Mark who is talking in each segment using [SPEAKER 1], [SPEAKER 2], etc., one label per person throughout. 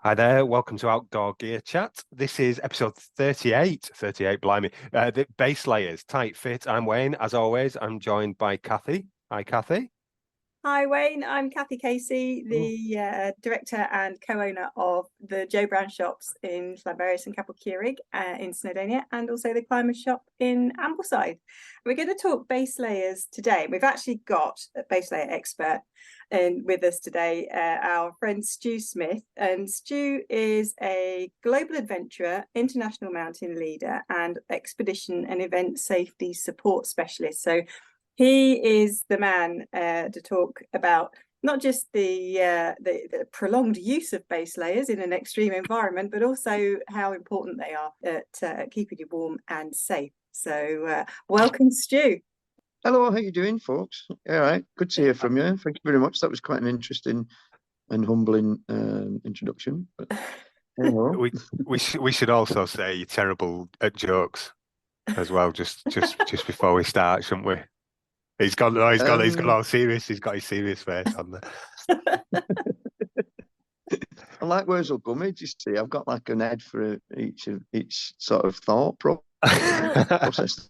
[SPEAKER 1] Hi there, welcome to Outdoor Gear Chat. This is episode 38, blimey. The Baselayers, tight fit. I'm Wayne. As always, I'm joined by Cathy. Hi, Cathy.
[SPEAKER 2] Hi Wayne, I'm Cathy Casey,
[SPEAKER 1] Oh.
[SPEAKER 2] the director and co-owner of the Joe Brown shops in Llanberis and Capel Curig in Snowdonia, and also the Climber shop in Ambleside. We're going to talk base layers today. We've actually got a base layer expert with us today, our friend Stu Smith. And Stu is a global adventurer, international mountain leader, and expedition and event safety support specialist. So he is the man to talk about not just the prolonged use of base layers in an extreme environment, but also how important they are at keeping you warm and safe. So welcome, Stu.
[SPEAKER 3] Hello, how you doing, folks? All right, good to hear from you. Thank you very much. That was quite an interesting and humbling introduction. But, hello.
[SPEAKER 1] We should also say you're terrible at jokes as well, just before we start, shouldn't we? He's got all serious. He's got his serious face on there.
[SPEAKER 3] I like Wurzel Gummidge. You see, I've got like an head for each sort of thought process.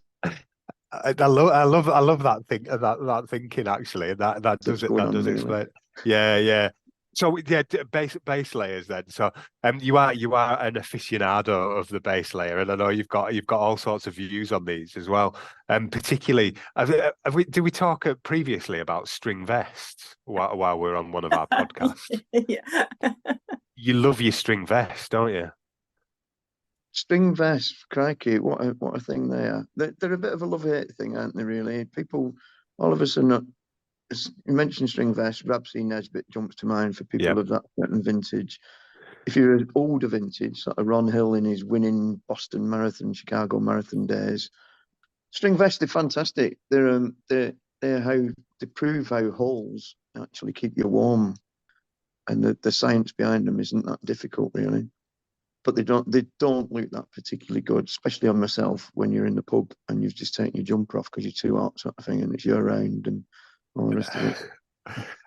[SPEAKER 1] I love that thing, that thinking actually. That does explain. Yeah. So yeah, base layers then. So you are an aficionado of the base layer, and I know you've got all sorts of views on these as well. Particularly, did we talk previously about string vests while we're on one of our podcasts?
[SPEAKER 2] Yeah.
[SPEAKER 1] You love your string vest, don't you?
[SPEAKER 3] String vests, crikey, what a thing they are. They're a bit of a love-hate thing, aren't they, really? People, all of us are not. You mentioned string vests, Rabsy Nesbitt jumps to mind for people of that certain vintage. If you're an older vintage, sort of Ron Hill in his winning Boston Marathon, Chicago Marathon days, string vests are fantastic. They're how they prove how holes actually keep you warm, and the science behind them isn't that difficult, really. But they don't look that particularly good, especially on myself when you're in the pub and you've just taken your jumper off because you're too hot, sort of thing, and it's year round and all the rest of it.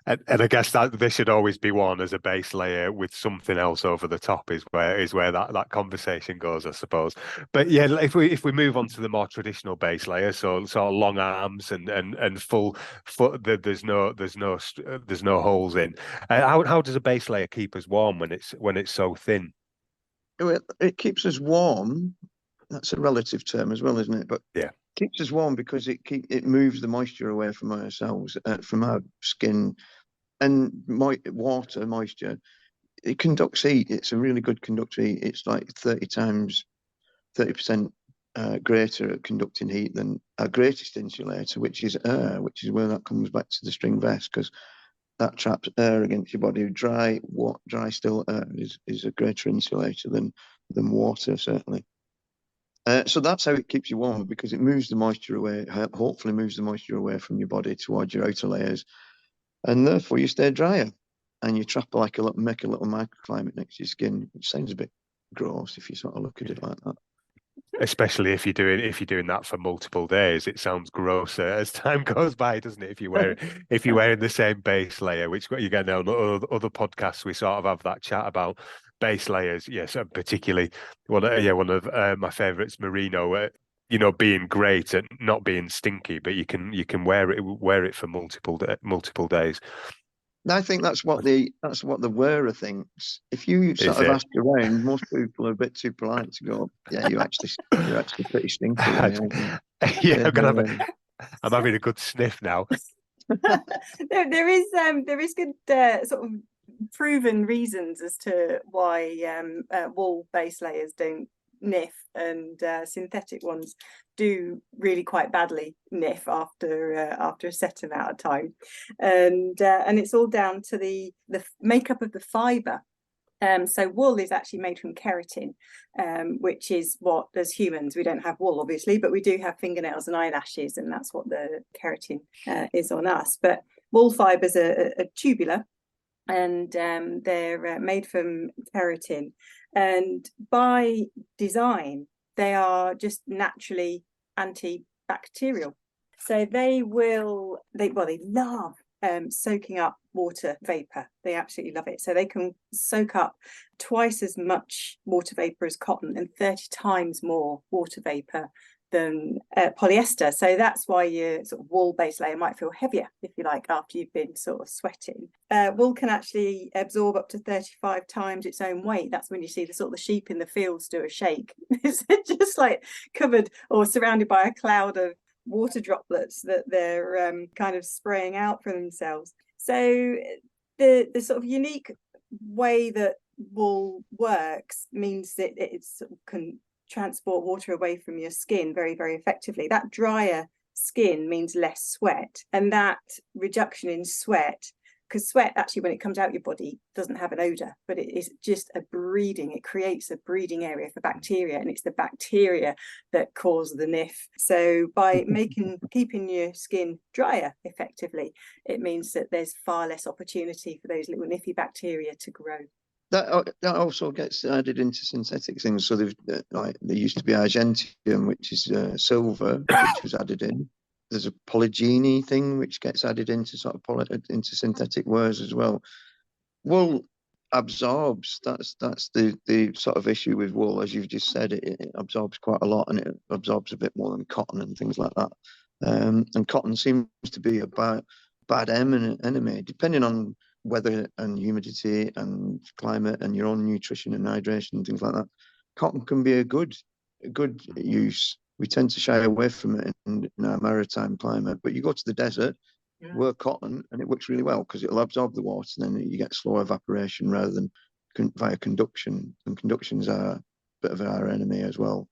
[SPEAKER 1] And I guess that they should always be worn as a base layer with something else over the top is where that conversation goes, I suppose. But yeah, if we move on to the more traditional base layer, so sort of long arms and full foot, there's no holes in. How does a base layer keep us warm when it's so thin?
[SPEAKER 3] It keeps us warm. That's a relative term as well, isn't it? But
[SPEAKER 1] yeah,
[SPEAKER 3] keeps us warm because it moves the moisture away from ourselves, from our skin, and water moisture. It conducts heat. It's a really good conductor heat. It's like 30% greater at conducting heat than our greatest insulator, which is air, which is where that comes back to the string vest, because that traps air against your body. Dry, still air is a greater insulator than water, certainly. So that's how it keeps you warm, because it moves the moisture away, hopefully moves the moisture away from your body towards your outer layers, and therefore you stay drier, and you make a little microclimate next to your skin, which sounds a bit gross if you sort of look at it like that.
[SPEAKER 1] Especially if you're doing that for multiple days, it sounds grosser as time goes by, doesn't it? If you're wearing the same base layer, which you get on other podcasts, we sort of have that chat about base layers. Yes, and particularly one of my favourites, merino. Being great at not being stinky, but you can wear it for multiple days.
[SPEAKER 3] I think that's what the wearer thinks. If you sort of ask around, most people are a bit too polite to go, yeah, you're actually pretty stinky.
[SPEAKER 1] Yeah, I'm having a good sniff now.
[SPEAKER 2] There is good sort of proven reasons as to why wool base layers don't niff, and synthetic ones do really quite badly niff after a set amount of time, and it's all down to the makeup of the fibre. So wool is actually made from keratin, which is what, as humans, we don't have wool, obviously, but we do have fingernails and eyelashes, and that's what the keratin is on us. But wool fibres are tubular, and they're made from keratin. And by design, they are just naturally antibacterial. So they love soaking up water vapor. They absolutely love it. So they can soak up twice as much water vapor as cotton and 30 times more water vapor than polyester. So that's why your sort of wool base layer might feel heavier, if you like, after you've been sort of sweating. Wool can actually absorb up to 35 times its own weight. That's when you see the sort of the sheep in the fields do a shake. It's just like covered or surrounded by a cloud of water droplets that they're kind of spraying out for themselves. So the sort of unique way that wool works means that it can transport water away from your skin very, very effectively. That drier skin means less sweat, and that reduction in sweat, because sweat actually when it comes out your body doesn't have an odor, but it is just it creates a breeding area for bacteria, and it's the bacteria that cause the niff. So by keeping your skin drier effectively, it means that there's far less opportunity for those little niffy bacteria to grow.
[SPEAKER 3] That also gets added into synthetic things. So they've there used to be argentium, which is silver, which was added in. There's a polygyny thing which gets added into into synthetic wares as well. Wool absorbs. That's the sort of issue with wool, as you've just said. It absorbs quite a lot, and it absorbs a bit more than cotton and things like that. And cotton seems to be a bad enemy, depending on weather and humidity and climate and your own nutrition and hydration and things like that. Cotton can be a good use. We tend to shy away from it in our maritime climate, but you go to the desert, wear cotton, and it works really well because it'll absorb the water, and then you get slow evaporation rather than via conduction. And conduction's a bit of our enemy as well.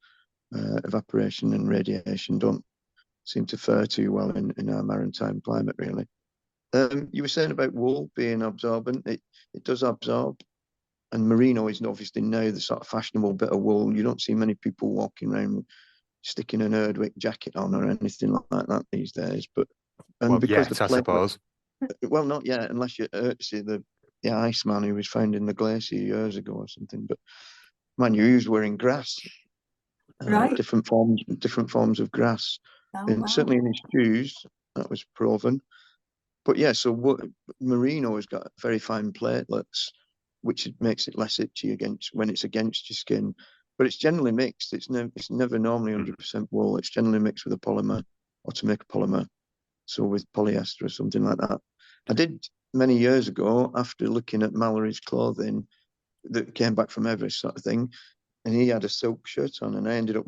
[SPEAKER 3] Evaporation and radiation don't seem to fare too well in our maritime climate, really. You were saying about wool being absorbent. It does absorb, and merino is obviously now the sort of fashionable bit of wool. You don't see many people walking around sticking an Erdwick jacket on or anything like that these days. But because
[SPEAKER 1] I suppose.
[SPEAKER 3] Well, not yet, unless you see the Iceman who was found in the glacier years ago or something. But man, he was wearing grass,
[SPEAKER 2] Right.
[SPEAKER 3] different forms of grass, and
[SPEAKER 2] wow.
[SPEAKER 3] certainly in his shoes that was proven. But yeah, so merino has got very fine platelets, which makes it less itchy when it's against your skin. But it's generally mixed. It's never normally 100% wool. It's generally mixed with a polymer or to make a polymer. So with polyester or something like that. I did many years ago, after looking at Mallory's clothing that came back from Everest sort of thing, and he had a silk shirt on, and I ended up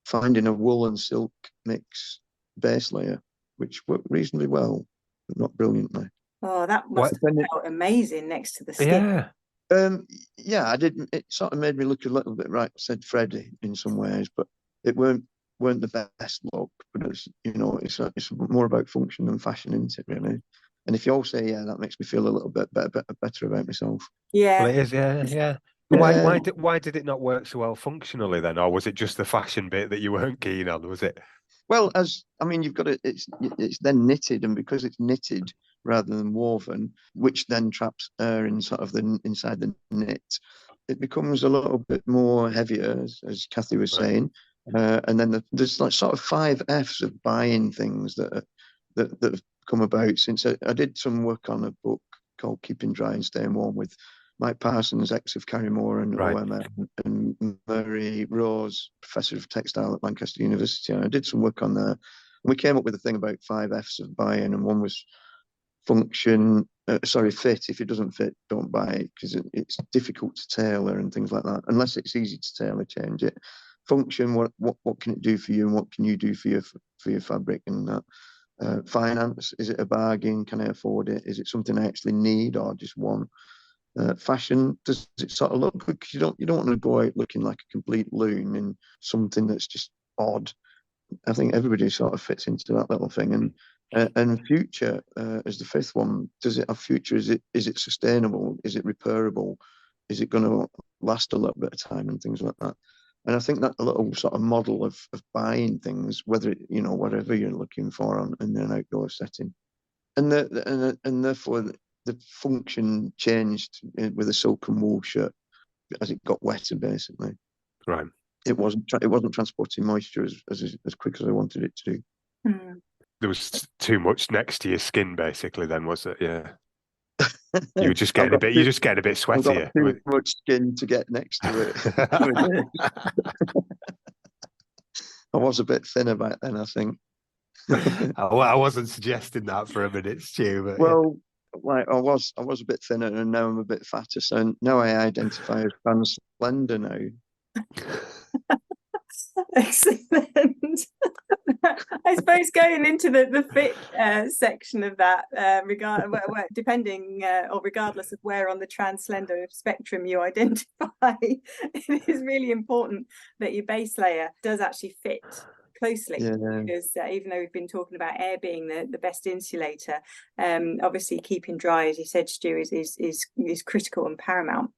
[SPEAKER 3] finding a wool and silk mix base layer, which worked reasonably well, but not brilliantly.
[SPEAKER 2] Oh, that must have felt amazing next to the skin.
[SPEAKER 3] Yeah, I did. It sort of made me look a little bit, right, said Freddie in some ways, but it weren't the best look. But it's more about function than fashion, isn't it, really? And if you all say, yeah, that makes me feel a little bit better about myself.
[SPEAKER 2] Yeah.
[SPEAKER 1] Well, it is, yeah. Why did it not work so well functionally then, or was it just the fashion bit that you weren't keen on? Was it?
[SPEAKER 3] Well, you've got it's then knitted, and because it's knitted rather than woven, which then traps air in sort of inside the knit, it becomes a little bit more heavier, as Cathy was saying. And then there's like sort of 5 Fs of buying things that have come about since I did some work on a book called Keeping Dry and Staying Warm with Mike Parsons, ex of Carrymore and OMM, and Mary Rose, professor of textile at Lancaster University. And I did some work on there. And we came up with a thing about 5 Fs of buying, and one was function, fit. If it doesn't fit, don't buy it, because it's difficult to tailor and things like that. Unless it's easy to tailor, change it. Function, what can it do for you, and what can you do for your fabric and that. Finance, is it a bargain? Can I afford it? Is it something I actually need or just want? Fashion, does it sort of look good? Because you don't want to go out looking like a complete loon in something that's just odd. I think everybody sort of fits into that little thing. And future, as the 5th one, does it have future? Is it sustainable? Is it repairable? Is it going to last a little bit of time and things like that? And I think that a little sort of model of buying things, whether whatever you're looking for in an outdoor setting, and therefore the function changed with a silk and wool shirt as it got wetter, basically.
[SPEAKER 1] Right.
[SPEAKER 3] It wasn't transporting moisture as quick as I wanted it to do.
[SPEAKER 1] there was too much next to your skin, basically. Then was it? Yeah. You were just getting a bit. You're just getting a bit
[SPEAKER 3] I've got
[SPEAKER 1] sweatier.
[SPEAKER 3] too much skin to get next to it. I was a bit thinner back then, I think.
[SPEAKER 1] I wasn't suggesting that for a minute, Stu. But
[SPEAKER 3] well, like I was a bit thinner, and now I'm a bit fatter. So now I identify as trans slender now.
[SPEAKER 2] Excellent. I suppose going into the fit section of that, depending or regardless of where on the trans slender spectrum you identify, it is really important that your base layer does actually fit closely, because even though we've been talking about air being the best insulator, obviously keeping dry, as you said, Stu, is critical and paramount.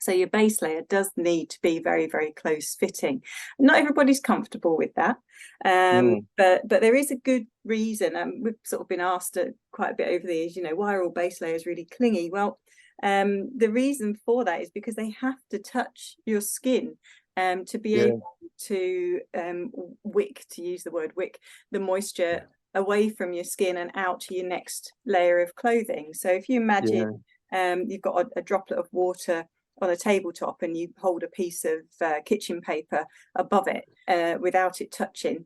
[SPEAKER 2] So your base layer does need to be very, very close fitting. Not everybody's comfortable with that, but there is a good reason. We've sort of been asked quite a bit over the years, why are all base layers really clingy? Well, the reason for that is because they have to touch your skin to be able to wick, to use the word wick, the moisture away from your skin and out to your next layer of clothing. So if you imagine you've got a droplet of water on a tabletop and you hold a piece of kitchen paper above it without it touching,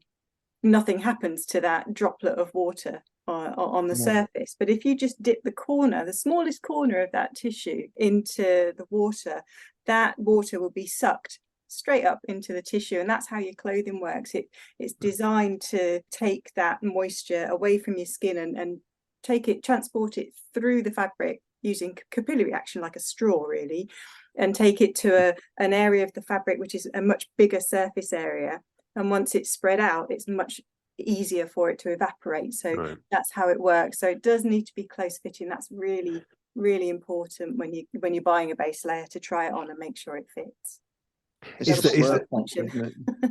[SPEAKER 2] nothing happens to that droplet of water on the surface. But if you just dip the smallest corner of that tissue into the water, that water will be sucked straight up into the tissue, and that's how your clothing works. It's designed to take that moisture away from your skin and transport it through the fabric using capillary action, like a straw really, and take it to an area of the fabric which is a much bigger surface area, and once it's spread out, it's much easier for it to evaporate. So that's how it works. So it does need to be close fitting. That's really, really important when you're buying a base layer, to try it on and make sure it fits.
[SPEAKER 1] Is the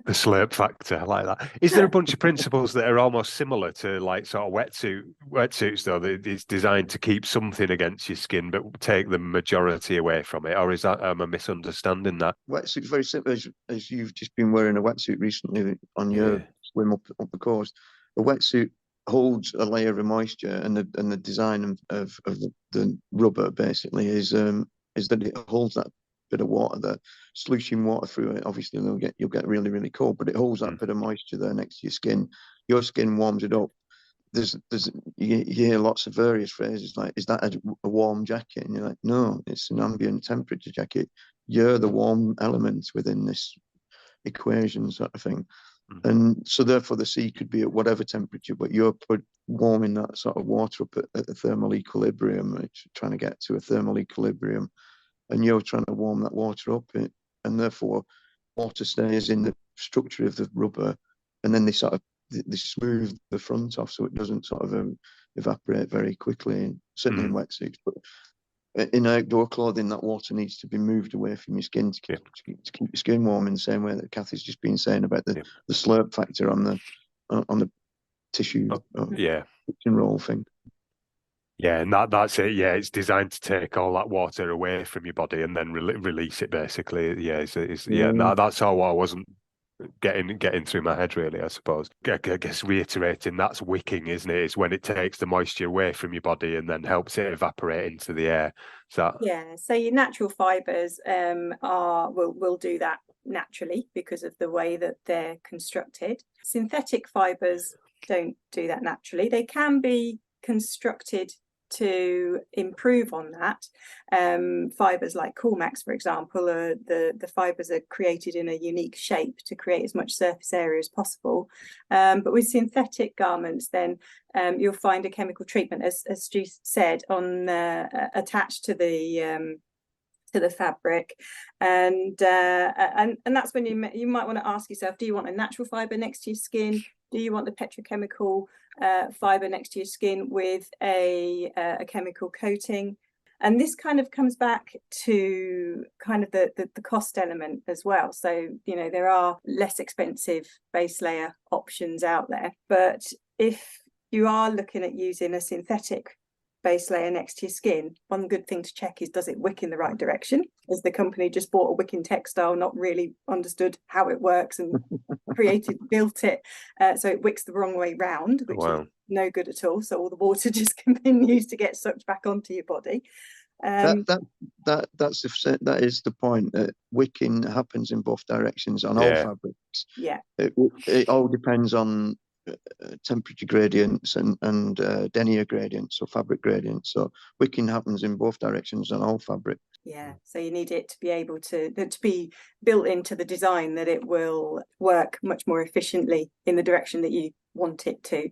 [SPEAKER 1] slurp factor, I like that? Is there a bunch of principles that are almost similar to like sort of wetsuits though, that it's designed to keep something against your skin but take the majority away from it? Or is that am I misunderstanding that?
[SPEAKER 3] Wetsuit's very simple. As you've just been wearing a wetsuit recently on your swim up the coast, a wetsuit holds a layer of moisture, and the design of the rubber basically is that it holds that bit of water, the slushing water through it. Obviously you'll get really, really cold, but it holds that bit of moisture there next to your skin. Your skin warms it up. You hear lots of various phrases like, is that a warm jacket? And you're like, no, it's an ambient temperature jacket. You're the warm element within this equation, sort of thing. And so therefore the sea could be at whatever temperature, but you're warming that sort of water up at a thermal equilibrium, which trying to get to a thermal equilibrium, and you're trying to warm that water up, and therefore water stays in the structure of the rubber, and then they smooth the front off so it doesn't sort of evaporate very quickly, certainly in wetsuits. But in outdoor clothing, that water needs to be moved away from your skin to keep your skin warm, in the same way that Cathy's just been saying about the slurp factor on the tissue kitchen roll thing.
[SPEAKER 1] Yeah, and that's it. Yeah, it's designed to take all that water away from your body and then release it, basically. Yeah, that's all I wasn't getting through my head, really, I suppose. I guess reiterating, that's wicking, isn't it? It's when it takes the moisture away from your body and then helps it evaporate into the air. So
[SPEAKER 2] your natural fibres will do that naturally because of the way that they're constructed. Synthetic fibres don't do that naturally. They can be constructed to improve on that. Fibres like Coolmax, for example, the fibres are created in a unique shape to create as much surface area as possible. But with synthetic garments, then you'll find a chemical treatment, as Stu said, on attached to the fabric, and that's when you might want to ask yourself, do you want a natural fibre next to your skin? Do you want the petrochemical fibre next to your skin with a chemical coating? And this kind of comes back to kind of the cost element as well. So, there are less expensive base layer options out there, but if you are looking at using a synthetic base layer next to your skin, one good thing to check is, does it wick in the right direction? Has the company just bought a wicking textile, not really understood how it works and built it, so it wicks the wrong way round, which is no good at all. So all the water just continues to get sucked back onto your body.
[SPEAKER 3] That is the point, that wicking happens in both directions on all fabrics.
[SPEAKER 2] Yeah,
[SPEAKER 3] it all depends on temperature gradients and denier gradients, so fabric gradients. So wicking happens in both directions on all fabric.
[SPEAKER 2] Yeah, so you need it to be able to be built into the design that it will work much more efficiently in the direction that you want it to.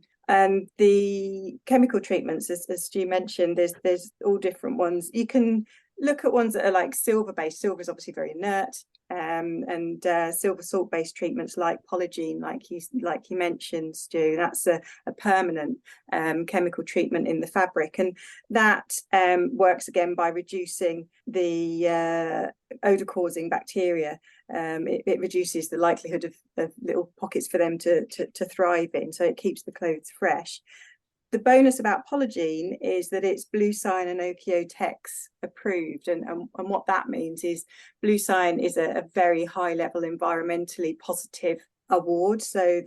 [SPEAKER 2] The chemical treatments, as Stu mentioned, there's all different ones. You can look at ones that are like silver based. Silver is obviously very inert, and silver salt based treatments like Polygene, like you mentioned, Stu, that's a permanent chemical treatment in the fabric, and that works again by reducing the odor causing bacteria. It reduces the likelihood of little pockets for them to thrive in, so it keeps the clothes fresh. The bonus about Polygene is that it's Bluesign and OEKO-TEX approved, and what that means is Bluesign is a very high level environmentally positive award, so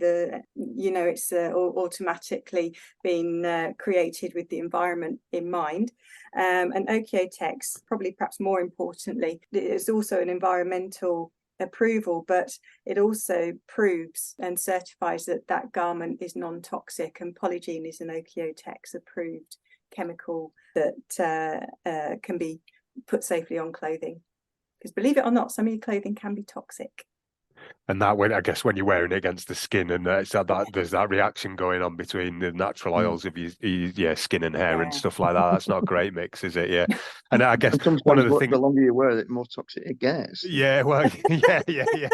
[SPEAKER 2] it's automatically been created with the environment in mind. And OEKO-TEX, probably perhaps more importantly, is also an environmental approval, but it also proves and certifies that that garment is non-toxic, and Polygene is an OEKO-TEX approved chemical that can be put safely on clothing, because believe it or not, some of your clothing can be toxic.
[SPEAKER 1] And that, when I guess when you're wearing it against the skin, and it's that there's that reaction going on between the natural oils of your skin and hair and stuff like that. That's not a great mix, is it? Yeah. And I guess one of the things,
[SPEAKER 3] the longer you wear it, the more toxic it gets.
[SPEAKER 1] Yeah, well, yeah,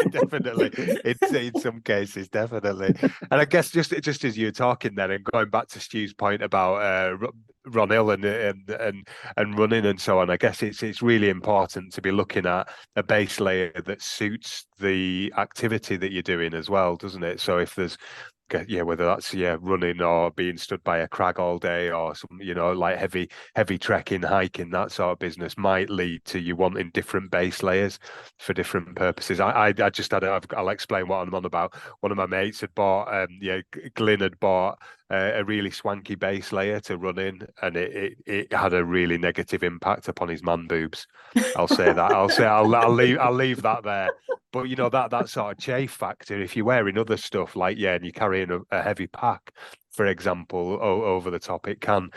[SPEAKER 1] definitely. It's in some cases, definitely. And I guess just as you're talking then, and going back to Stu's point about Ron Hill and running and so on, I guess it's really important to be looking at a base layer that suits the activity that you're doing as well, doesn't it? So if there's whether that's running or being stood by a crag all day, or some like heavy trekking, hiking, that sort of business might lead to you wanting different base layers for different purposes. I just I'll explain what I'm on about. One of my mates had bought Glyn had bought a really swanky base layer to run in, and it had a really negative impact upon his man boobs. I'll say that. I'll leave that there. But that sort of chafe factor, if you're wearing other stuff and you're carrying a heavy pack, for example, over the top, it can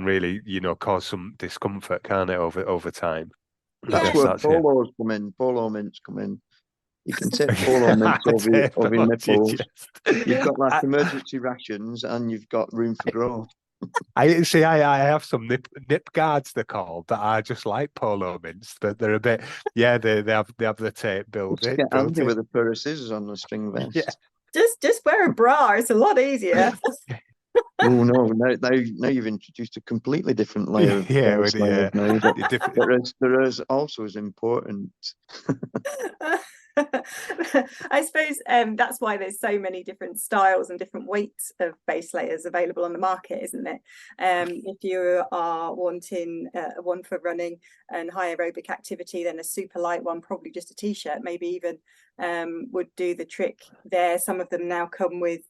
[SPEAKER 1] really cause some discomfort, can't it, over time?
[SPEAKER 3] That's where polos come in. Polo mints come in. You can take polo mints over your nipples. You've got like emergency rations, and you've got room for growth.
[SPEAKER 1] I have some nip guards, they're called, that are just like polo mints, but they're a bit they have the tape built in.
[SPEAKER 3] Get handy with a pair of scissors on the string vest.
[SPEAKER 2] Yeah. Just wear a bra, it's a lot easier.
[SPEAKER 3] Oh no! Now you've introduced a completely different layer of layers now. There is also as important.
[SPEAKER 2] I suppose that's why there's so many different styles and different weights of base layers available on the market, isn't it? If you are wanting one for running and high aerobic activity, then a super light one, probably just a t-shirt, maybe even would do the trick there. Some of them now come with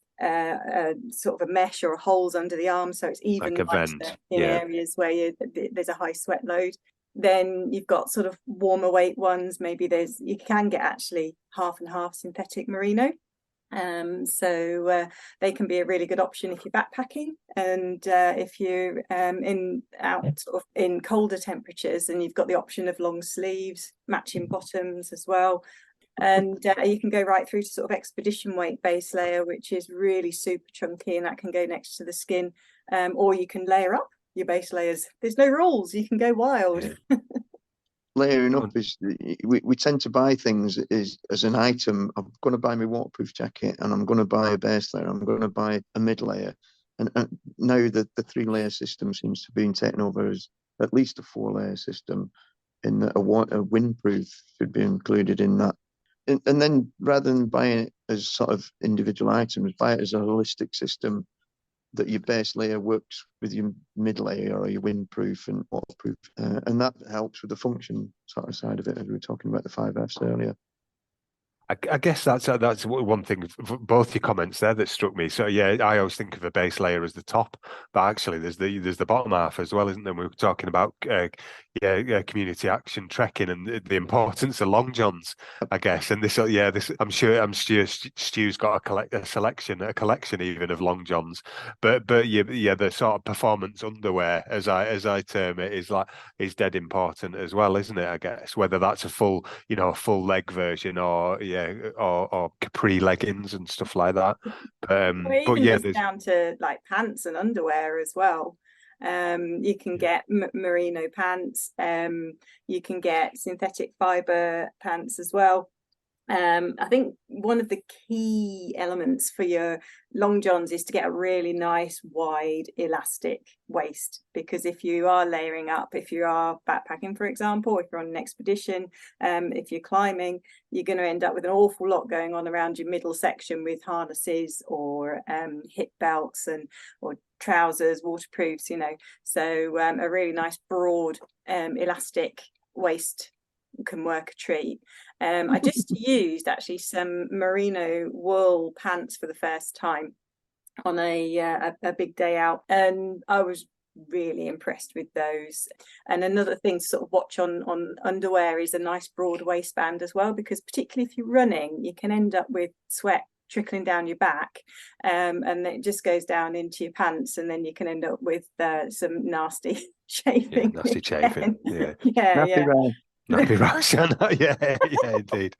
[SPEAKER 2] sort of a mesh or holes under the arm, so it's even
[SPEAKER 1] like
[SPEAKER 2] lighter in areas where there's a high sweat load. Then you've got sort of warmer weight ones. Maybe you can get actually half and half synthetic merino. So they can be a really good option if you're backpacking, and if you're in colder temperatures, and you've got the option of long sleeves, matching bottoms as well. And you can go right through to sort of expedition weight base layer, which is really super chunky, and that can go next to the skin, or you can layer up your base layers. There's no rules, you can go wild.
[SPEAKER 3] Layering up is we tend to buy things as an item. I'm going to buy my waterproof jacket, and I'm going to buy a base layer, I'm going to buy a mid layer, and now the 3-layer system seems to be taken over as at least a 4-layer system, in that a windproof should be included in that. And then rather than buying it as sort of individual items, buy it as a holistic system. that your base layer works with your mid layer or your windproof and waterproof, and that helps with the function sort of side of it, as we were talking about the 5Fs earlier.
[SPEAKER 1] I guess that's one thing. Both your comments there that struck me. So yeah, I always think of a base layer as the top, but actually there's the bottom half as well, isn't there? We were talking about community action trekking and the importance of long johns, I guess. And this I'm sure Stu's got a collection even of long johns. But yeah, the sort of performance underwear, as I term it, is dead important as well, isn't it? I guess whether that's a full leg version or or capri leggings and stuff like that.
[SPEAKER 2] Well,
[SPEAKER 1] But
[SPEAKER 2] even
[SPEAKER 1] yeah,
[SPEAKER 2] just down to like pants and underwear as well. You can get merino pants. You can get synthetic fibre pants as well. I think one of the key elements for your long johns is to get a really nice wide elastic waist, because if you are layering up, if you are backpacking, for example, if you're on an expedition, if you're climbing, you're going to end up with an awful lot going on around your middle section with harnesses or hip belts or trousers, waterproofs, so a really nice broad elastic waist can work a treat. I just used actually some merino wool pants for the first time on a big day out, and I was really impressed with those. And another thing to sort of watch on underwear is a nice broad waistband as well, because particularly if you're running, you can end up with sweat trickling down your back, and it just goes down into your pants, and then you can end up with some nasty chafing.
[SPEAKER 1] nasty chafing. Yeah,
[SPEAKER 2] yeah.
[SPEAKER 1] Nappy rash, yeah, indeed.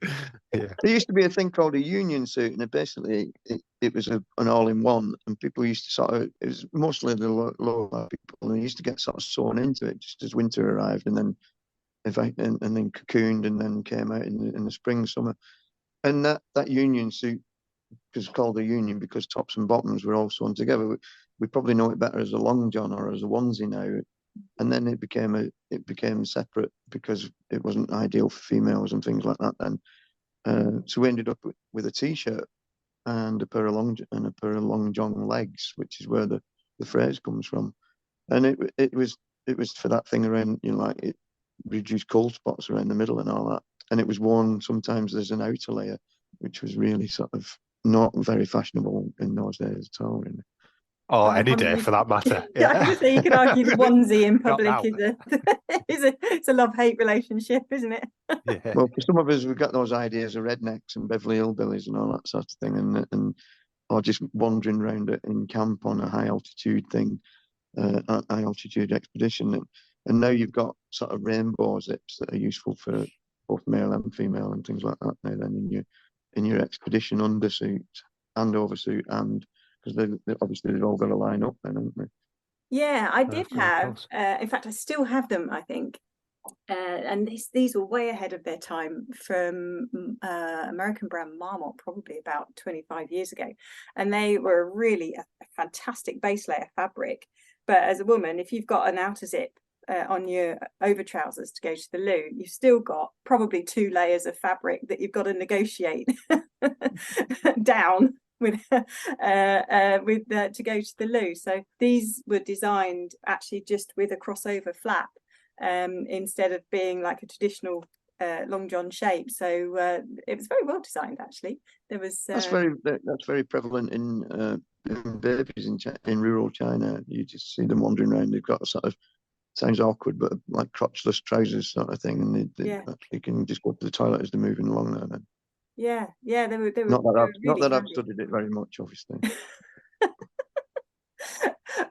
[SPEAKER 1] Yeah.
[SPEAKER 3] There used to be a thing called a union suit, and basically it was an all-in-one, and people used to it was mostly the lower people, and they used to get sort of sewn into it just as winter arrived, and then and then cocooned, and then came out in the spring, summer. And that union suit was called a union because tops and bottoms were all sewn together. We probably know it better as a long john or as a onesie now. And then it became separate because it wasn't ideal for females and things like that then. So we ended up with a t-shirt and a pair of long john legs, which is where the phrase comes from. And it was for that thing around, like it reduced cold spots around the middle and all that. And it was worn sometimes as an outer layer, which was really sort of not very fashionable in those days at all, really.
[SPEAKER 1] Oh, any day for that matter.
[SPEAKER 2] Yeah. So you could argue the onesie in public it's a love-hate relationship, isn't it?
[SPEAKER 1] Yeah.
[SPEAKER 3] Well, for some of us, we've got those ideas of rednecks and Beverly Hillbillies and all that sort of thing, and or just wandering around in camp on a high altitude thing, high altitude expedition, and now you've got sort of rainbow zips that are useful for both male and female and things like that. Now then in your expedition undersuit and oversuit, and because obviously they've all got to line up then, haven't they?
[SPEAKER 2] Yeah, I did have. In fact, I still have them, I think. And these were way ahead of their time, from American brand Marmot, probably about 25 years ago. And they were really a fantastic base layer fabric. But as a woman, if you've got an outer zip on your over trousers to go to the loo, you've still got probably 2 layers of fabric that you've got to negotiate down with to go to the loo. So these were designed actually just with a crossover flap, instead of being like a traditional long john shape. So it was very well designed, actually. There was
[SPEAKER 3] that's very prevalent in babies in rural China. You just see them wandering around. They've got a sort of, sounds awkward, but like crotchless trousers sort of thing, and they actually can just go to the toilet as they're moving along there then.
[SPEAKER 2] Yeah, they were
[SPEAKER 3] not that
[SPEAKER 2] really
[SPEAKER 3] I've studied it very much, obviously.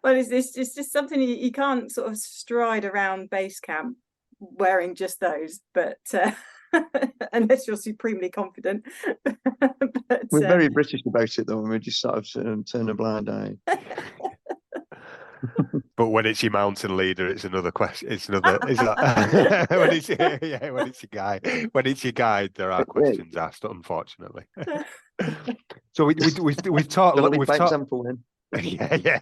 [SPEAKER 2] Well, it's just something you can't sort of stride around base camp wearing just those, but unless you're supremely confident. But,
[SPEAKER 3] we're very British about it, though, and we just sort of turn a blind eye.
[SPEAKER 1] But when it's your mountain leader, it's another question. It's another. Is that when it's your guide? There are questions asked, unfortunately. So we've talked.
[SPEAKER 3] We've talked example then.
[SPEAKER 1] Yeah.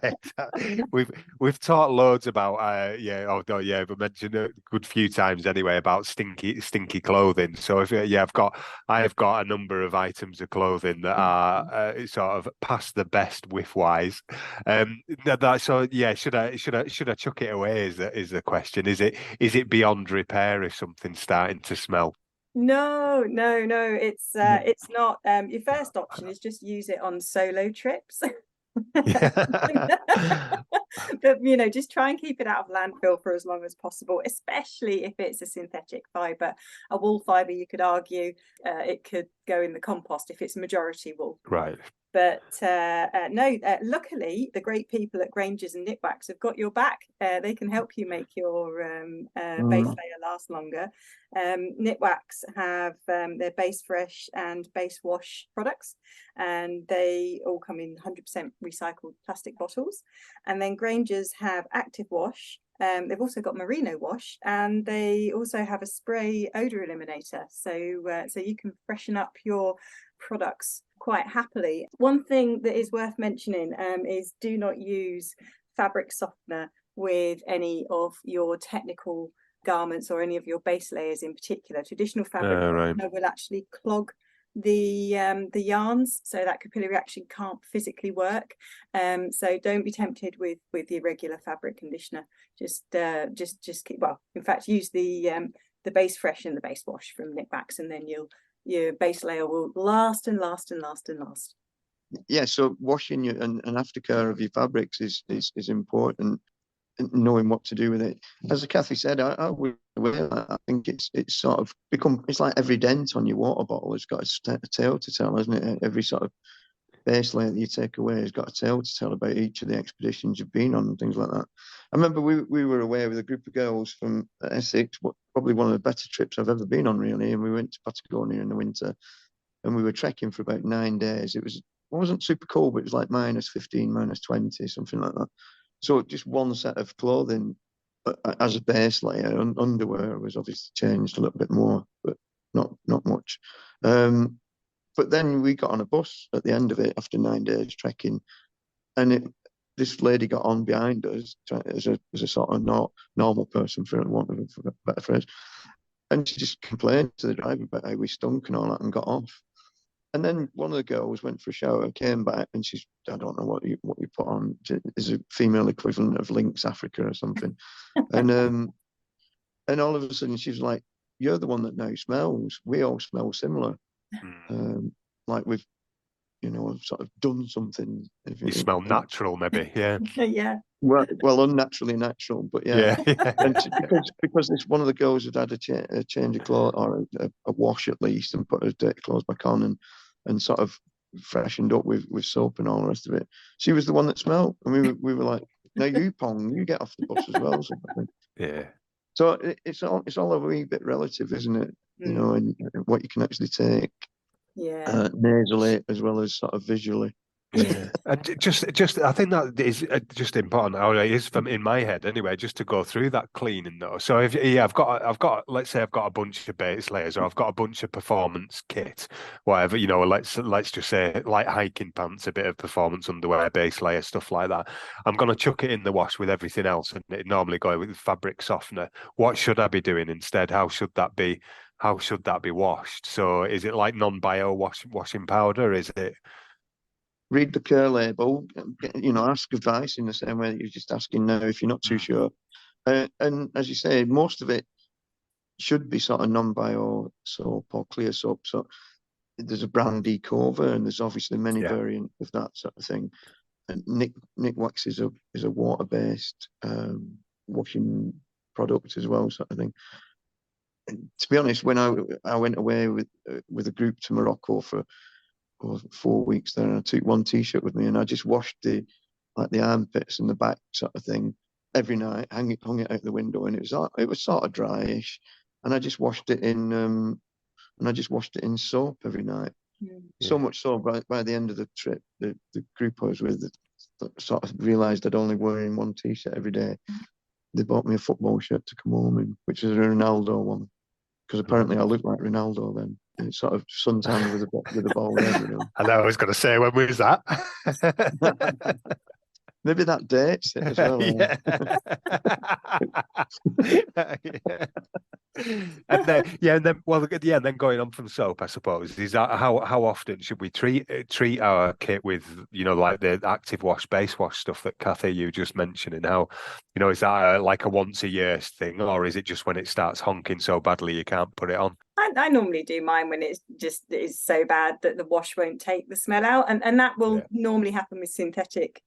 [SPEAKER 1] We've talked loads about oh no, yeah, but mentioned a good few times anyway about stinky clothing. So if I have got a number of items of clothing that are sort of past the best whiff wise. So yeah, should I chuck it away? Is the question? Is it beyond repair if something's starting to smell?
[SPEAKER 2] No, it's not. Your first option is just use it on solo trips.
[SPEAKER 1] Yeah.
[SPEAKER 2] But just try and keep it out of landfill for as long as possible, especially if it's a synthetic fibre. A wool fibre, you could argue, it could go in the compost if it's majority wool.
[SPEAKER 1] Right.
[SPEAKER 2] But no, luckily, the great people at Grangers and Knitwax have got your back. They can help you make your base layer last longer. Knitwax have their Base Fresh and Base Wash products, and they all come in 100% recycled plastic bottles. And then Grangers have Active Wash. They've also got merino wash, and they also have a spray odor eliminator. So you can freshen up your products quite happily. One thing that is worth mentioning is do not use fabric softener with any of your technical garments or any of your base layers in particular. Traditional fabric softener will actually clog the yarns, so that capillary action can't physically work. So don't be tempted with the irregular fabric conditioner. Just keep, well, in fact, use the Base Fresh and the Base Wash from Knitwax, and then your base layer will last and last and last and last.
[SPEAKER 3] Yeah, so washing your and aftercare of your fabrics is important, and knowing what to do with it. As Cathy said, I think it's sort of become, it's like every dent on your water bottle has got a tale to tell, hasn't it? Every sort of base layer that you take away has got a tale to tell about each of the expeditions you've been on and things like that. I remember we were away with a group of girls from Essex, probably one of the better trips I've ever been on, really. And we went to Patagonia in the winter, and we were trekking for about 9 days. It wasn't super cold, but it was like -15, -20, something like that. So just one set of clothing as a base layer. Underwear was obviously changed a little bit more, but not much. But then we got on a bus at the end of it after 9 days trekking, and this lady got on behind us as a sort of normal person, for want of a better phrase, and she just complained to the driver about how we stunk and all that, and got off. And then one of the girls went for a shower, came back, and she's, I don't know what you put on, is a female equivalent of Lynx Africa or something. And all of a sudden she's like, "You're the one that now smells. We all smell similar. Like we've, sort of done something."
[SPEAKER 1] You smell natural, maybe. Yeah.
[SPEAKER 2] Yeah.
[SPEAKER 3] Well, unnaturally natural, but yeah.
[SPEAKER 1] Yeah.
[SPEAKER 3] And because this one of the girls had had a change of clothes, or a wash at least, and put her dirty clothes back on, and sort of freshened up with soap and all the rest of it. She was the one that smelled, and we were like, "No, you Pong, you get off the bus as well." Sort of thing.
[SPEAKER 1] Yeah.
[SPEAKER 3] So it's all a wee bit relative, isn't it? And what you can actually take, nasally as well as sort of visually.
[SPEAKER 1] Yeah, and just I think that is just important. Or it is from in my head anyway, just to go through that cleaning though. So if I've got let's say I've got a bunch of base layers, or I've got a bunch of performance kit, whatever, let's just say like hiking pants, a bit of performance underwear, base layer, stuff like that. I'm gonna chuck it in the wash with everything else, and it normally go with fabric softener. What should I be doing instead? How should that be washed? So is it like non-bio washing powder? Is it?
[SPEAKER 3] Read the care label, ask advice in the same way that you're just asking now if you're not too sure. And as you say, most of it should be sort of non-bio soap or clear soap. So there's a brand Ecover, and there's obviously many variants of that sort of thing. And Knitwax is a water-based washing product as well, sort of thing. And to be honest, when I went away with a group to Morocco for 4 weeks there, and I took one t-shirt with me, and I just washed the armpits and the back sort of thing every night, hung it out the window, and it was sort of dryish, and I just washed it in soap every night. So much so by the end of the trip, the group I was with sort of realised I'd only wearing one t-shirt every day. They bought me a football shirt to come home in, which is a Ronaldo one, because apparently I looked like Ronaldo then. It's sort of suntan with a ball head.
[SPEAKER 1] I know, I was going to say, when was that?
[SPEAKER 3] Maybe that dates it as well.
[SPEAKER 1] Yeah. Yeah. And then going on from soap, I suppose, is that how often should we treat our kit with, like the active wash, base wash stuff that Cathy you just mentioned, and how, is that like a once a year thing, or is it just when it starts honking so badly you can't put it on?
[SPEAKER 2] I normally do mine when it is so bad that the wash won't take the smell out, and that will normally happen with synthetic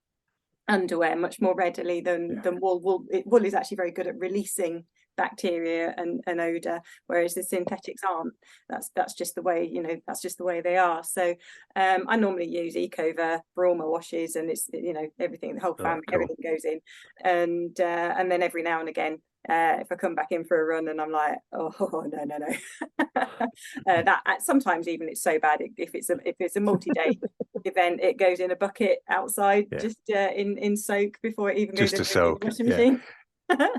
[SPEAKER 2] underwear much more readily than wool. Wool is actually very good at releasing bacteria and odor, whereas the synthetics aren't. That's just the way, that's just the way they are. So I normally use Ecover for all my washes, and it's everything, the whole family, everything goes in, and then every now and again, if I come back in for a run and I'm like, oh no, that sometimes even it's so bad, if it's a multi-day event, it goes in a bucket outside, just in soak before it even goes
[SPEAKER 1] just
[SPEAKER 2] in the washing machine.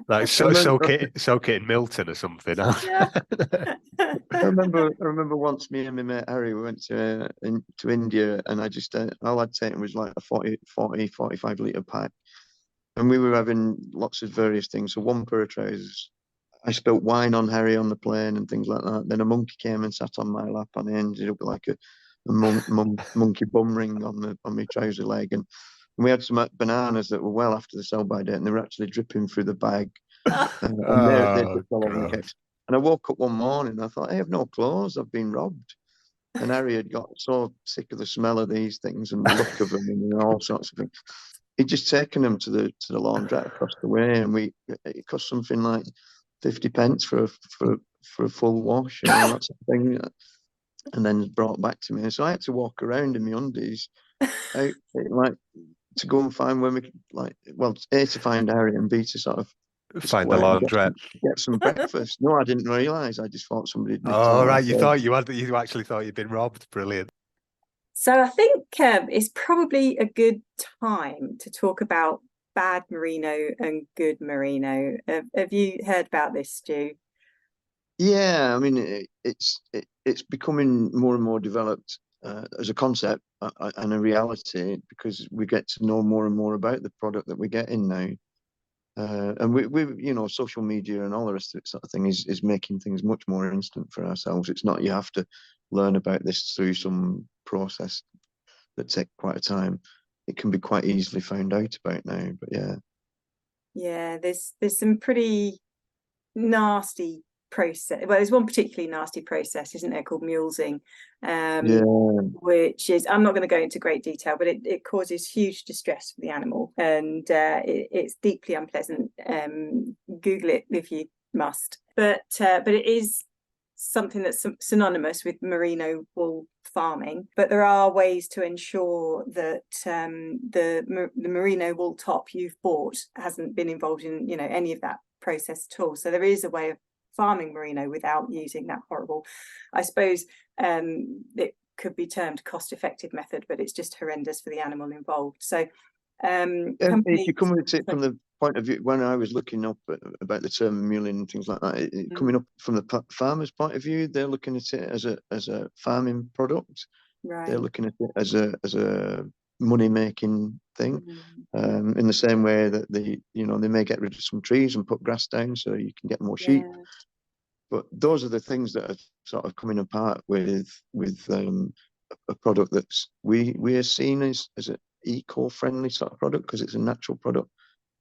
[SPEAKER 1] Like soak it in Milton or something.
[SPEAKER 2] Yeah.
[SPEAKER 3] I remember once me and my mate Harry, we went to India, and I just all I'd taken was like a 45 litre pack, and we were having lots of various things. So one pair of trousers, I spilt wine on Harry on the plane and things like that. Then a monkey came and sat on my lap, and I ended up like a monkey bum ring on my trouser leg, and we had some bananas that were well after the sell-by date, and they were actually dripping through the bag. And they just all over the case. And I woke up one morning and I thought, I have no clothes, I've been robbed. And Harry had got so sick of the smell of these things and the look of them and all sorts of things. He'd just taken them to the laundrette across the way, and it cost something like 50 pence for a full wash and all that sort of thing. And then brought back to me. So I had to walk around in my undies, like, to go and find where we could, like, well, A, to find Harry, and B, to sort of
[SPEAKER 1] find the laundrette,
[SPEAKER 3] get some breakfast. No, I didn't realise. I just thought somebody had nicked
[SPEAKER 1] Oh, right. You actually thought you'd been robbed. Brilliant.
[SPEAKER 2] So I think it's probably a good time to talk about bad merino and good merino. Have you heard about this, Stu?
[SPEAKER 3] Yeah, I mean, it's becoming more and more developed as a concept and a reality, because we get to know more and more about the product that we're getting now. And we social media and all the rest of it sort of thing is making things much more instant for ourselves. It's not, you have to learn about this through some process that takes quite a time. It can be quite easily found out about now, but
[SPEAKER 2] yeah, there's some pretty nasty process. Well, there's one particularly nasty process, isn't there, called mulesing, which is, I'm not going to go into great detail, but it causes huge distress for the animal, and it's deeply unpleasant. Google it if you must, but it is something that's synonymous with merino wool farming. But there are ways to ensure that the merino wool top you've bought hasn't been involved in any of that process at all. So there is a way of farming merino without using that horrible, I suppose it could be termed cost-effective method, but it's just horrendous for the animal involved. So
[SPEAKER 3] if you come at it from the point of view, when I was looking up about the term mulling and things like that, coming up from the farmer's point of view, they're looking at it as a farming product. Right. They're looking at it as a money making thing, in the same way that they may get rid of some trees and put grass down so you can get more sheep. But those are the things that are sort of coming apart with a product that's we are seen as an eco-friendly sort of product, because it's a natural product.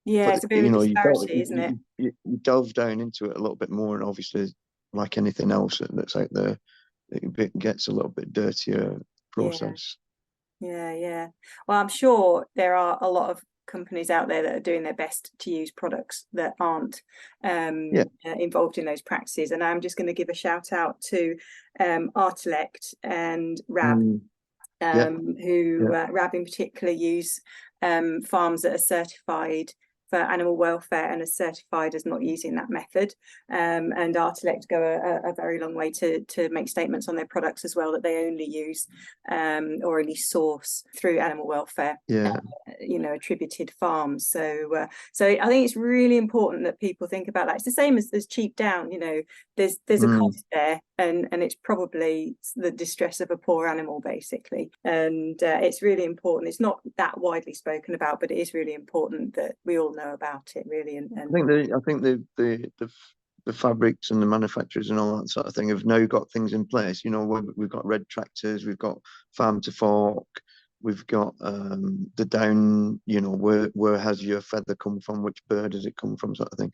[SPEAKER 2] Yeah, but, it's a bit of a disparity, isn't it?
[SPEAKER 3] You delve down into it a little bit more, and obviously, like anything else that's out there, it gets a little bit dirtier process.
[SPEAKER 2] Yeah. Well, I'm sure there are a lot of companies out there that are doing their best to use products that aren't involved in those practices. And I'm just going to give a shout out to Artelect and Rab, who Rab in particular use farms that are certified for animal welfare and are certified as not using that method, and Artelect go a very long way to make statements on their products as well, that they only use or only source through animal welfare attributed farms. So so I think it's really important that people think about that. It's the same as cheap down. There's a cost there, and it's probably the distress of a poor animal, basically. And it's really important. It's not that widely spoken about, but it is really important that we all know about it, really. And
[SPEAKER 3] I think the fabrics and the manufacturers and all that sort of thing have now got things in place. We've got red tractors, we've got farm to fork, we've got the down. Where has your feather come from? Which bird has it come from? Sort of thing.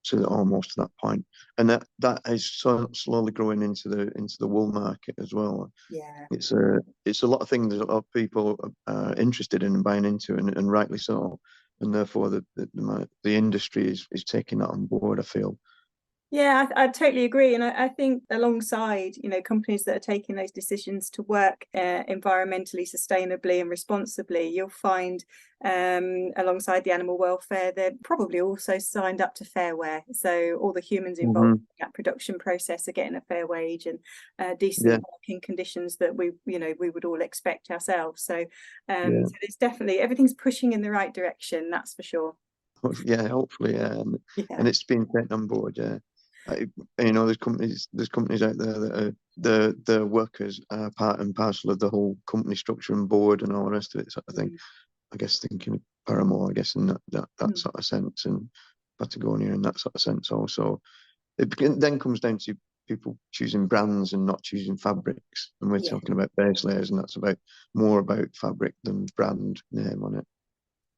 [SPEAKER 3] So almost to that point, and that is slowly growing into the wool market as well.
[SPEAKER 2] Yeah,
[SPEAKER 3] it's a lot of things that a lot of people are interested in and buying into, and rightly so. And therefore, the industry is taking that on board, I feel.
[SPEAKER 2] Yeah, I totally agree. And I think alongside, companies that are taking those decisions to work environmentally, sustainably and responsibly, you'll find alongside the animal welfare, they're probably also signed up to fair wear. So all the humans involved in that production process are getting a fair wage and decent working conditions that we would all expect ourselves. So, so there's definitely, everything's pushing in the right direction, that's for sure.
[SPEAKER 3] Yeah, hopefully, and it's been taken on board. There's companies out there that are the workers are part and parcel of the whole company structure and board and all the rest of it, sort of thing. I guess thinking of Paramore, I guess in that sort of sense, and Patagonia in that sort of sense also. It then comes down to people choosing brands and not choosing fabrics, and we're talking about base layers, and that's more about fabric than brand name on it.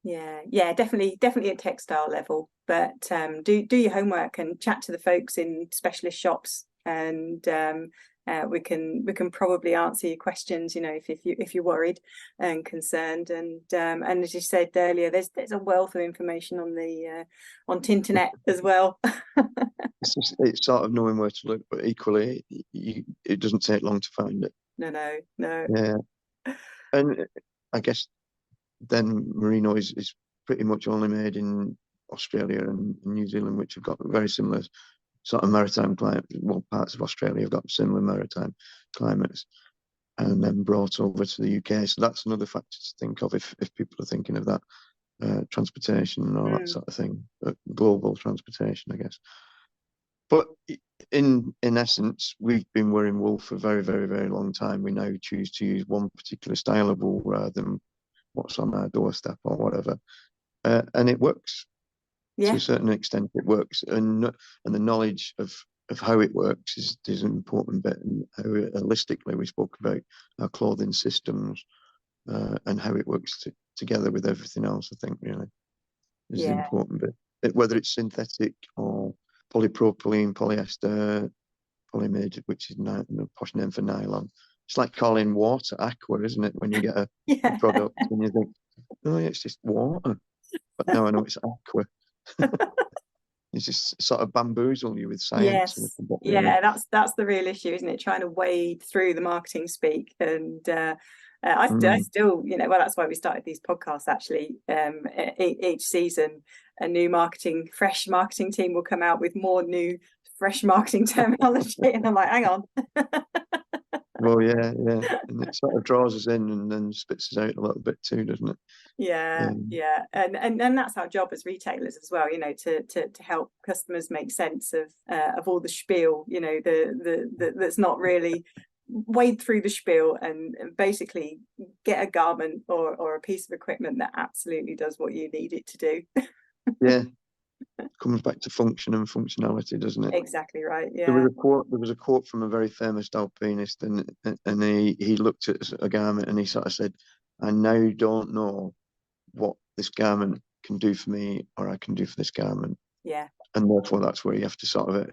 [SPEAKER 2] Yeah, definitely at textile level, but do your homework and chat to the folks in specialist shops, and we can probably answer your questions, if you're worried and concerned. And as you said earlier, there's a wealth of information on Tinternet as well.
[SPEAKER 3] It's sort of knowing where to look, but equally it doesn't take long to find it.
[SPEAKER 2] No.
[SPEAKER 3] Yeah, and I guess then merino is pretty much only made in Australia and New Zealand, which have got very similar sort of maritime climate. Well, parts of Australia have got similar maritime climates, and then brought over to the UK. So that's another factor to think of if people are thinking of that, transportation and all that sort of thing, global transportation, I guess. But in essence, we've been wearing wool for a very, very, very long time. We now choose to use one particular style of wool rather than what's on our doorstep or whatever, and it works. To a certain extent. It works, and the knowledge of how it works is an important bit, and how holistically we spoke about our clothing systems, and how it works together with everything else. I think really is the important bit. Whether it's synthetic or polypropylene, polyester, polymade, which is the posh name for nylon. It's like calling water aqua, isn't it? When you get a product and you think, oh, yeah, it's just water. But now I know it's aqua. It's just sort of bamboozle you with science.
[SPEAKER 2] That's the real issue, isn't it? Trying to wade through the marketing speak. And I still, that's why we started these podcasts, actually. Each season, a new fresh marketing team will come out with more new, fresh marketing terminology. And I'm like, hang on.
[SPEAKER 3] Well, yeah, and it sort of draws us in and then spits us out a little bit too, doesn't it?
[SPEAKER 2] Yeah. And that's our job as retailers as well, to help customers make sense of all the spiel, that's not really wade through the spiel and basically get a garment or a piece of equipment that absolutely does what you need it to do.
[SPEAKER 3] Yeah. Comes back to function and functionality, doesn't it?
[SPEAKER 2] Exactly right. Yeah.
[SPEAKER 3] There was a quote from a very famous alpinist, and he looked at a garment and he sort of said, "I now don't know what this garment can do for me or I can do for this garment."
[SPEAKER 2] Yeah.
[SPEAKER 3] And therefore that's where you have to sort of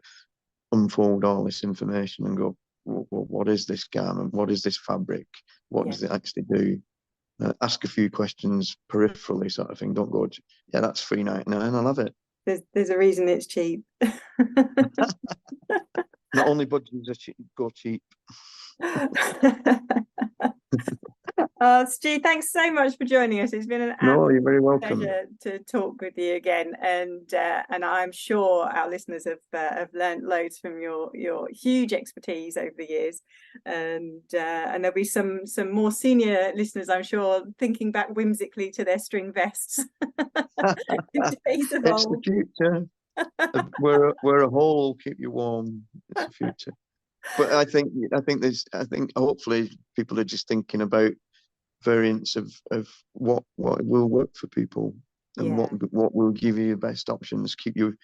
[SPEAKER 3] unfold all this information and go, well, what is this garment? What is this fabric? What does it actually do? Ask a few questions peripherally, sort of thing. Don't go, yeah, that's $3.99. I love it.
[SPEAKER 2] There's a reason it's cheap.
[SPEAKER 3] Not only budgets go cheap.
[SPEAKER 2] Stu, thanks so much for joining us. It's been an
[SPEAKER 3] No, you're very welcome.
[SPEAKER 2] pleasure to talk with you again, and I'm sure our listeners have learned loads from your huge expertise over the years, and there'll be some more senior listeners, I'm sure, thinking back whimsically to their string vests. In days of
[SPEAKER 3] It's
[SPEAKER 2] old.
[SPEAKER 3] the future. Where a hole will keep you warm. It's the future. But I think hopefully people are just thinking about variants of what will work for people, and what will give you the best options, keep you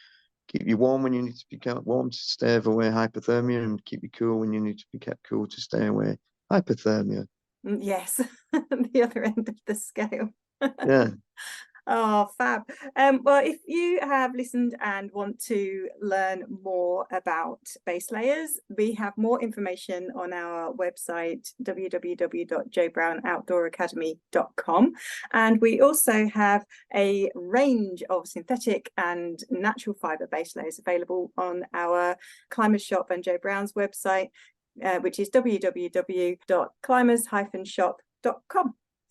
[SPEAKER 3] warm when you need to be kept warm to stay away hypothermia, and keep you cool when you need to be kept cool to stay away hypothermia.
[SPEAKER 2] Yes, the other end of the scale.
[SPEAKER 3] Yeah.
[SPEAKER 2] Oh, fab. Well, if you have listened and want to learn more about Baselayers, we have more information on our website, www.joebrownoutdooracademy.com. And we also have a range of synthetic and natural fibre baselayers available on our Climbers Shop and Joe Brown's website, which is www.climbers-shop.com.